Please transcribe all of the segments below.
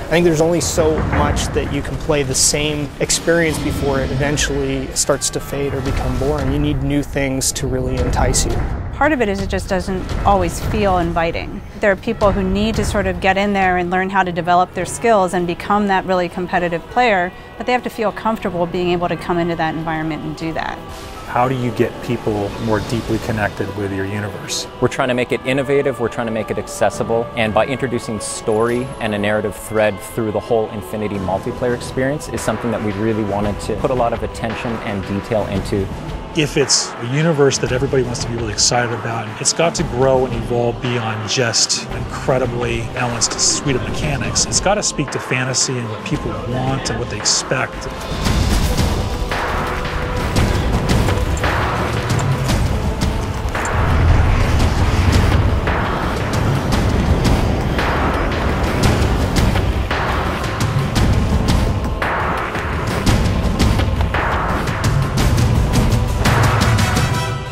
I think there's only so much that you can play the same experience before it eventually starts to fade or become boring. You need new things to really entice you. Part of it is it just doesn't always feel inviting. There are people who need to sort of get in there and learn how to develop their skills and become that really competitive player, but they have to feel comfortable being able to come into that environment and do that. How do you get people more deeply connected with your universe? We're trying to make it innovative, we're trying to make it accessible, and by introducing story and a narrative thread through the whole Infinity multiplayer experience is something that we really wanted to put a lot of attention and detail into. If it's a universe that everybody wants to be really excited about, it's got to grow and evolve beyond just an incredibly balanced suite of mechanics. It's got to speak to fantasy and what people want and what they expect.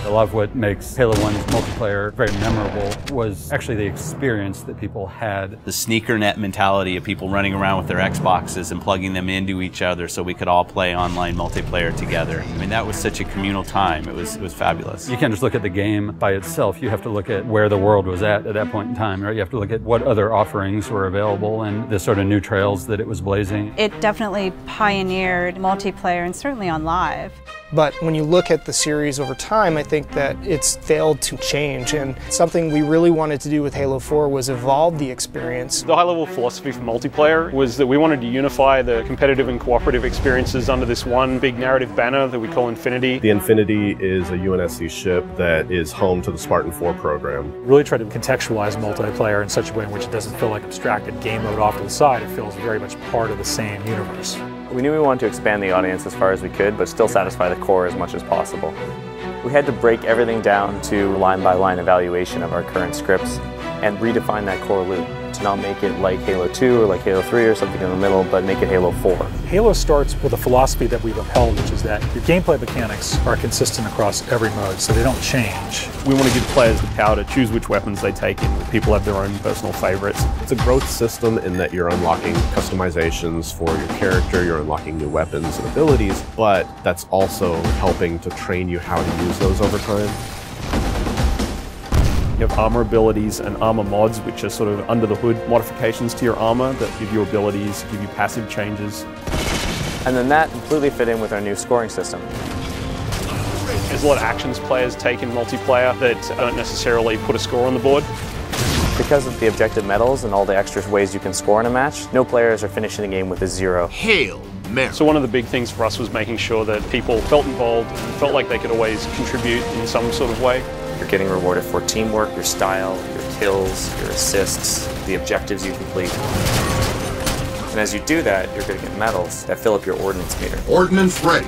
A lot of what makes Halo 1's multiplayer very memorable was actually the experience that people had. The sneaker net mentality of people running around with their Xboxes and plugging them into each other so we could all play online multiplayer together. I mean, that was such a communal time. It was fabulous. You can't just look at the game by itself. You have to look at where the world was at that point in time, right? You have to look at what other offerings were available and the sort of new trails that it was blazing. It definitely pioneered multiplayer and certainly on live. But when you look at the series over time, I think that it's failed to change, and something we really wanted to do with Halo 4 was evolve the experience. The high-level philosophy for multiplayer was that we wanted to unify the competitive and cooperative experiences under this one big narrative banner that we call Infinity. The Infinity is a UNSC ship that is home to the Spartan 4 program. Really try to contextualize multiplayer in such a way in which it doesn't feel like abstracted game mode off to the side. It feels very much part of the same universe. We knew we wanted to expand the audience as far as we could, but still satisfy the core as much as possible. We had to break everything down to line-by-line evaluation of our current scripts and redefine that core loop to not make it like Halo 2 or like Halo 3 or something in the middle, but make it Halo 4. Halo starts with a philosophy that we've upheld, which is that your gameplay mechanics are consistent across every mode, so they don't change. We want to give players the power to choose which weapons they take in. People have their own personal favorites. It's a growth system in that you're unlocking customizations for your character, you're unlocking new weapons and abilities, but that's also helping to train you how to use those over time. You have armor abilities and armor mods, which are sort of under the hood modifications to your armor that give you abilities, give you passive changes. And then that completely fit in with our new scoring system. There's a lot of actions players take in multiplayer that don't necessarily put a score on the board. Because of the objective medals and all the extra ways you can score in a match, no players are finishing the game with a 0. Hail Mary. So one of the big things for us was making sure that people felt involved and felt like they could always contribute in some sort of way. You're getting rewarded for teamwork, your style, your kills, your assists, the objectives you complete. And as you do that, you're going to get medals that fill up your ordnance meter. Ordnance ready.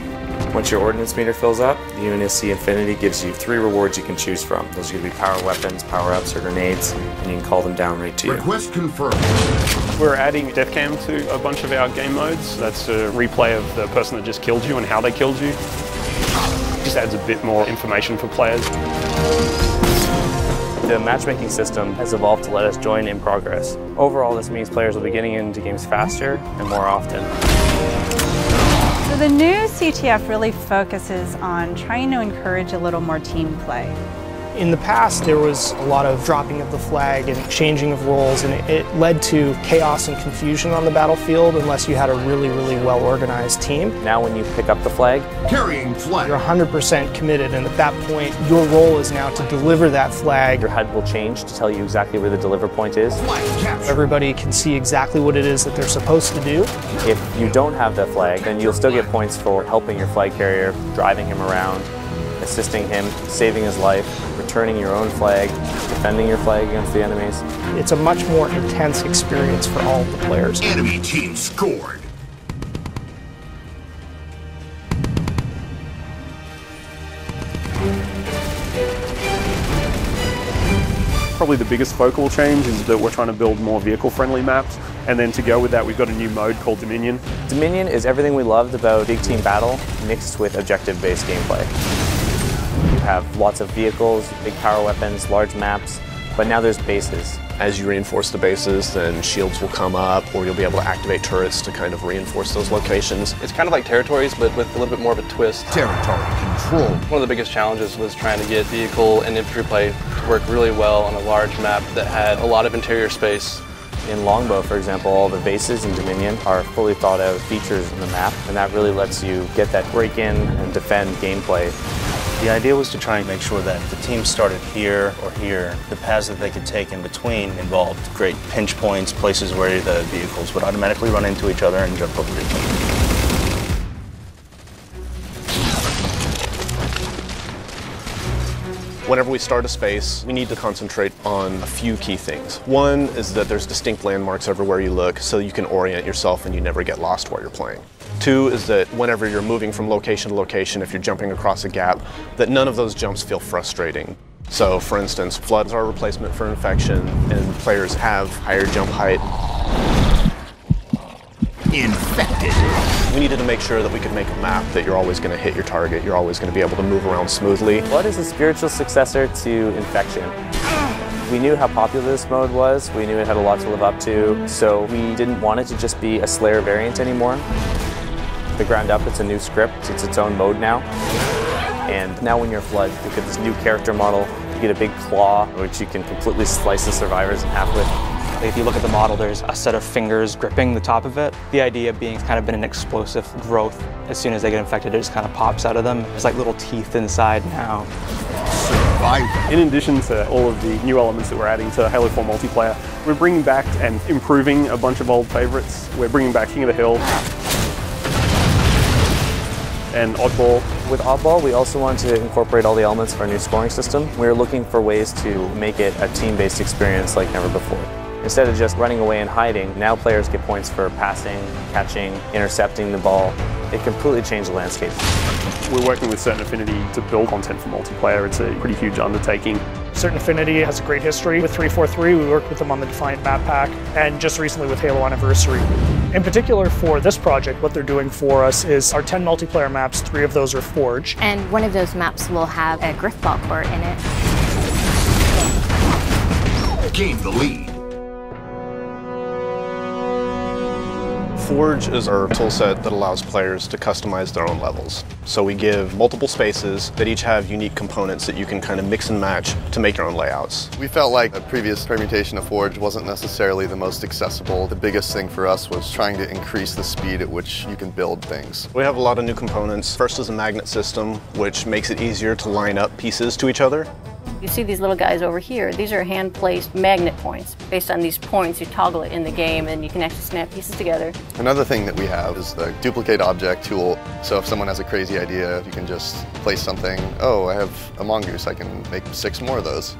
Once your ordnance meter fills up, the UNSC Infinity gives you 3 rewards you can choose from. Those are going to be power weapons, power-ups, or grenades, and you can call them down right to you. Request confirmed. We're adding death cam to a bunch of our game modes. That's a replay of the person that just killed you and how they killed you. Just adds a bit more information for players. The matchmaking system has evolved to let us join in progress. Overall, this means players will be getting into games faster and more often. So the new CTF really focuses on trying to encourage a little more team play. In the past, there was a lot of dropping of the flag and changing of roles, and it led to chaos and confusion on the battlefield unless you had a really, really well-organized team. Now when you pick up the flag, carrying flag, you're 100% committed, and at that point, your role is now to deliver that flag. Your HUD will change to tell you exactly where the deliver point is. Everybody can see exactly what it is that they're supposed to do. If you don't have that flag, then you'll still get points for helping your flag carrier, driving him around, assisting him, saving his life, returning your own flag, defending your flag against the enemies. It's a much more intense experience for all of the players. Enemy team scored. Probably the biggest focal change is that we're trying to build more vehicle-friendly maps, and then to go with that, we've got a new mode called Dominion. Dominion is everything we loved about big team battle mixed with objective-based gameplay. You have lots of vehicles, big power weapons, large maps, But now there's bases. As you reinforce the bases, then shields will come up, or you'll be able to activate turrets to kind of reinforce those locations. It's kind of like territories, but with a little bit more of a twist. Territory control. One of the biggest challenges was trying to get vehicle and infantry play to work really well on a large map that had a lot of interior space. In Longbow, for example, all the bases in Dominion are fully thought out features in the map, and that really lets you get that break-in and defend gameplay. The idea was to try and make sure that the team started here or here. The paths that they could take in between involved great pinch points, places where the vehicles would automatically run into each other and jump over each other. Whenever we start a space, we need to concentrate on a few key things. One is that there's distinct landmarks everywhere you look, so you can orient yourself and you never get lost while you're playing. Two is that whenever you're moving from location to location, if you're jumping across a gap, that none of those jumps feel frustrating. So for instance, floods are a replacement for infection, and players have higher jump height. Infected. We needed to make sure that we could make a map that you're always going to hit your target, you're always going to be able to move around smoothly. Flood is a spiritual successor to Infection. We knew how popular this mode was, we knew it had a lot to live up to, so we didn't want it to just be a Slayer variant anymore. The ground up, it's a new script, it's its own mode now. And now when you're Flood, you get this new character model, you get a big claw, which you can completely slice the survivors in half with. If you look at the model, there's a set of fingers gripping the top of it. The idea being it's kind of been an explosive growth. As soon as they get infected, it just kind of pops out of them. There's like little teeth inside now. Survivor. In addition to all of the new elements that we're adding to Halo 4 multiplayer, we're bringing back and improving a bunch of old favorites. We're bringing back King of the Hill and Oddball. With Oddball, we also wanted to incorporate all the elements of our new scoring system. We were looking for ways to make it a team-based experience like never before. Instead of just running away and hiding, now players get points for passing, catching, intercepting the ball. It completely changed the landscape. We're working with Certain Affinity to build content for multiplayer. It's a pretty huge undertaking. Certain Affinity has a great history with 343. We worked with them on the Defiant map pack, and just recently with Halo Anniversary. In particular for this project, what they're doing for us is our 10 multiplayer maps, 3 of those are Forge. And one of those maps will have a Griffball core in it. Gain the lead. Forge is our toolset that allows players to customize their own levels. So we give multiple spaces that each have unique components that you can kind of mix and match to make your own layouts. We felt like a previous permutation of Forge wasn't necessarily the most accessible. The biggest thing for us was trying to increase the speed at which you can build things. We have a lot of new components. First is a magnet system, which makes it easier to line up pieces to each other. You see these little guys over here. These are hand-placed magnet points. Based on these points, you toggle it in the game and you can actually snap pieces together. Another thing that we have is the duplicate object tool. So if someone has a crazy idea, you can just place something. Oh, I have a mongoose. I can make 6 more of those.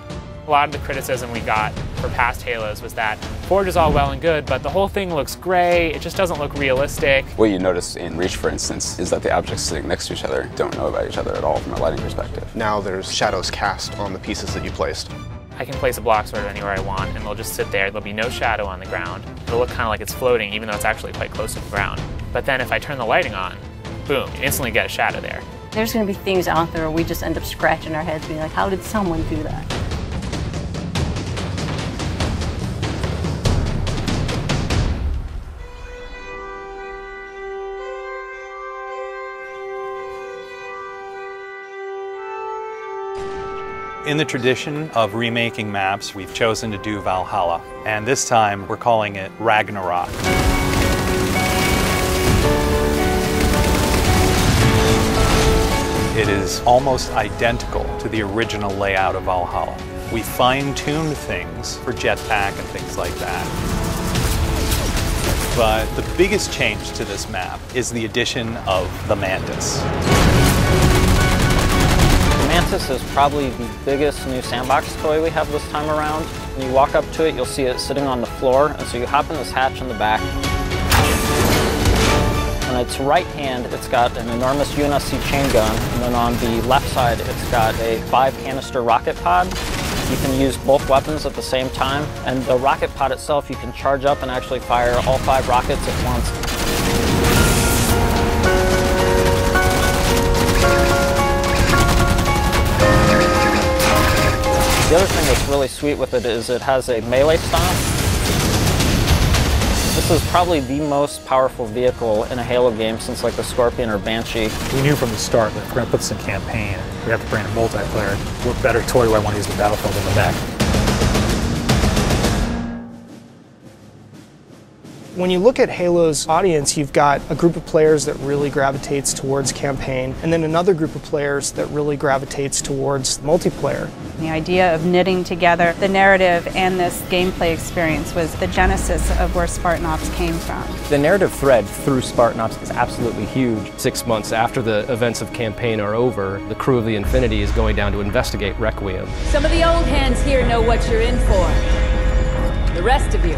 A lot of the criticism we got for past Halos was that Forge is all well and good, but the whole thing looks gray, it just doesn't look realistic. What you notice in Reach, for instance, is that the objects sitting next to each other don't know about each other at all from a lighting perspective. Now there's shadows cast on the pieces that you placed. I can place a block sort of anywhere I want, and they'll just sit there. There'll be no shadow on the ground. It'll look kind of like it's floating, even though it's actually quite close to the ground. But then if I turn the lighting on, boom, you instantly get a shadow there. There's going to be things out there where we just end up scratching our heads being like, how did someone do that? In the tradition of remaking maps, we've chosen to do Valhalla, and this time we're calling it Ragnarok. It is almost identical to the original layout of Valhalla. We fine-tuned things for jetpack and things like that. But the biggest change to this map is the addition of the Mantis. Mantis is probably the biggest new sandbox toy we have this time around. When you walk up to it, you'll see it sitting on the floor, and so you hop in this hatch in the back. On its right hand, it's got an enormous UNSC chain gun, and then on the left side, it's got a 5-canister rocket pod. You can use both weapons at the same time, and the rocket pod itself, you can charge up and actually fire all 5 rockets at once. The other thing that's really sweet with it is it has a melee stomp. This is probably the most powerful vehicle in a Halo game since like the Scorpion or Banshee. We knew from the start that if we're going to put this in campaign, we have to bring in multiplayer. What better toy do I want to use in the battlefield than the mech? When you look at Halo's audience, you've got a group of players that really gravitates towards campaign, and then another group of players that really gravitates towards multiplayer. The idea of knitting together the narrative and this gameplay experience was the genesis of where Spartan Ops came from. The narrative thread through Spartan Ops is absolutely huge. 6 months after the events of campaign are over, the crew of the Infinity is going down to investigate Requiem. Some of the old hands here know what you're in for. The rest of you,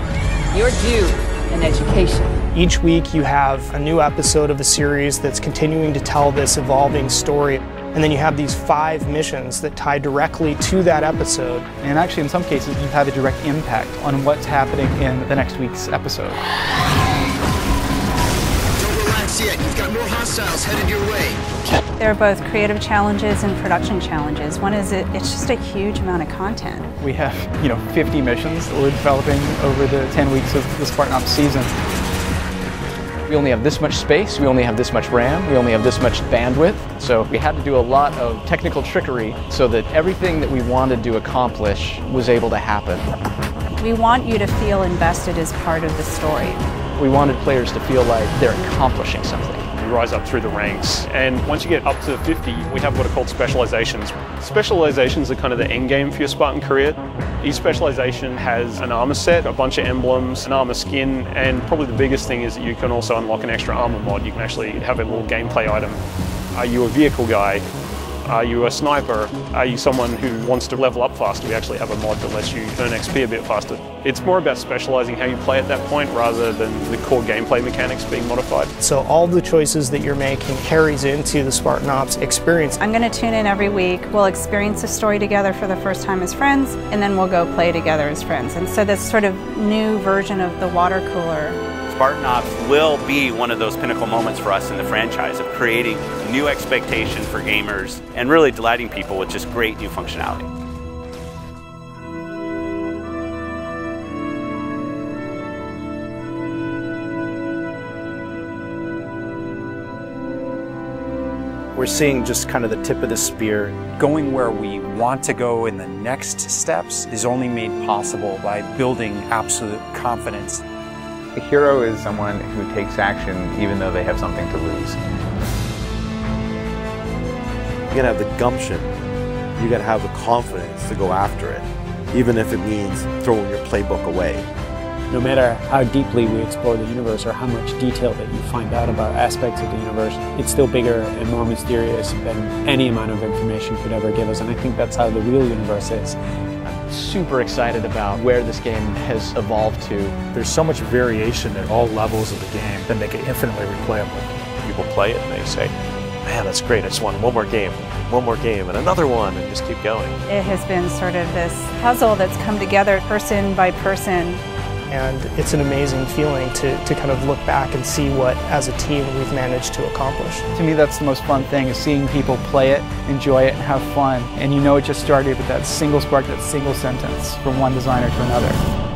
you're due an education. Each week you have a new episode of the series that's continuing to tell this evolving story. And then you have these 5 missions that tie directly to that episode. And actually in some cases you have a direct impact on what's happening in the next week's episode. Don't relax yet, you've got more hostiles headed your way. There are both creative challenges and production challenges. One is it's just a huge amount of content. We have, 50 missions that we're developing over the 10 weeks of the Spartan Ops season. We only have this much space, we only have this much RAM, we only have this much bandwidth. So we had to do a lot of technical trickery so that everything that we wanted to accomplish was able to happen. We want you to feel invested as part of the story. We wanted players to feel like they're accomplishing something. You rise up through the ranks, and once you get up to 50, we have what are called specializations. Specializations are kind of the end game for your Spartan career. Each specialization has an armor set, a bunch of emblems, an armor skin, and probably the biggest thing is that you can also unlock an extra armor mod. You can actually have a little gameplay item. Are you a vehicle guy? Are you a sniper? Are you someone who wants to level up faster? We actually have a mod that lets you earn XP a bit faster. It's more about specializing how you play at that point rather than the core gameplay mechanics being modified. So all the choices that you're making carries into the Spartan Ops experience. I'm going to tune in every week. We'll experience the story together for the first time as friends, and then we'll go play together as friends. And so this sort of new version of the water cooler. Spartan Ops will be one of those pinnacle moments for us in the franchise of creating new expectations for gamers and really delighting people with just great new functionality. We're seeing just kind of the tip of the spear. Going where we want to go in the next steps is only made possible by building absolute confidence. A hero is someone who takes action even though they have something to lose. You gotta have the gumption. You gotta have the confidence to go after it, even if it means throwing your playbook away. No matter how deeply we explore the universe or how much detail that you find out about aspects of the universe, it's still bigger and more mysterious than any amount of information could ever give us, and I think that's how the real universe is. Super excited about where this game has evolved to. There's so much variation at all levels of the game that make it infinitely replayable. People play it and they say, man, that's great, I just want one more game, and another one, and just keep going. It has been sort of this puzzle that's come together person by person. And it's an amazing feeling to kind of look back and see what, as a team, we've managed to accomplish. To me, that's the most fun thing, is seeing people play it, enjoy it, and have fun. And you know it just started with that single spark, that single sentence from one designer to another.